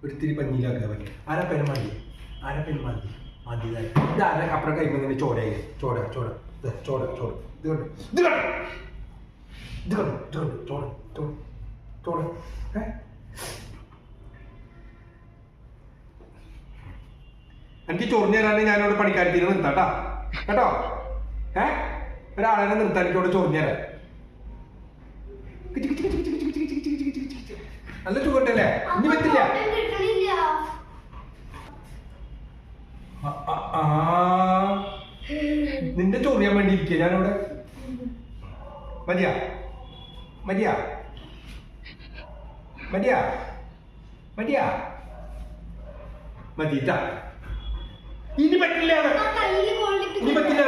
ഒരിത്തിരി പഞ്ഞിയിലാക്കാൻ പറ്റും. അരപ്പന മതി, അരപ്പന മതി മതി. ഇത് അപ്പുറം കഴിക്കുമ്പോൾ ചോരയായി. ചോര ചോര ചോര ചോര ഇത് കണ്ടു, ഇത് കണ്ടു, ഇത് കണ്ടു, ഇത് കണ്ടു, ചോര ചോര ചോര. എനിക്ക് ചൊറിഞ്ഞു തരാണ്ട് ഞാനിവിടെ പണിക്കാരത്തിന് നിർത്താട്ടാ കേട്ടോ. ഒരാളെ നിർത്താൻ എനിക്കോട് ചൊറിഞ്ഞു തരാം. നല്ല ചൂടല്ലേ? ഇനി പറ്റില്ല. നിന്റെ ചൊറിയാൻ വേണ്ടി ഇരിക്കുക ഞാനിവിടെ. മതിയാ മതിയാ മതിയാ മതിയാ മതിട്ടാ. ഇനി പറ്റില്ല, ഇനി പറ്റില്ല.